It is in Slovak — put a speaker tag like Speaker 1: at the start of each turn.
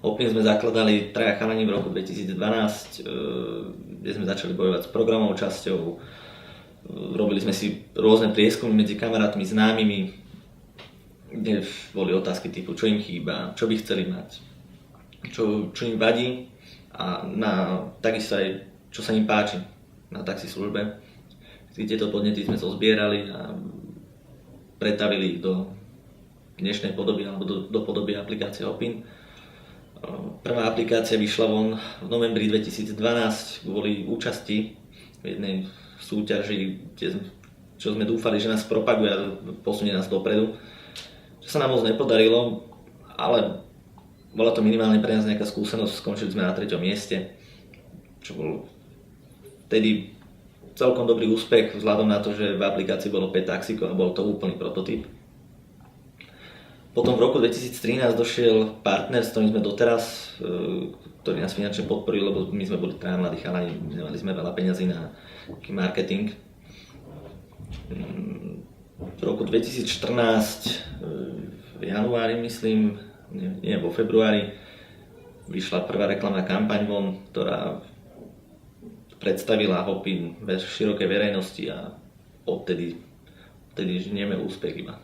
Speaker 1: Hopin sme zakladali traja chalani v roku 2012, kde sme začali bojovať s programovou časťou. Robili sme si rôzne prieskumy medzi kamarátmi, známymi, kde boli otázky typu, čo im chýba, čo by chceli mať, čo im vadí a takisto aj čo sa im páči na taxislužbe. Tieto podnety sme zozbierali a pretavili ich do dnešnej podoby alebo do podoby aplikácie Hopin. Prvá aplikácia vyšla von v novembri 2012 kvôli účasti v jednej súťaži, čo sme dúfali, že nás propaguje a posunie nás dopredu. Čo sa nám moc nepodarilo, ale bola to minimálne pre nás nejaká skúsenosť, skončili sme na 3. mieste, čo bol vtedy celkom dobrý úspech vzhľadom na to, že v aplikácii bolo 5 taxíkov a bol to úplný prototyp. Potom v roku 2013 došiel partner, s ktorým sme doteraz, ktorý nás finančne podporil, lebo my sme boli traja mladí chalani, nemali sme veľa peňazí na marketing. V roku 2014, v januári myslím, nie vo februári, vyšla prvá reklamná kampaň von, ktorá predstavila Hopin širokej verejnosti a odtedy žnieme úspech iba.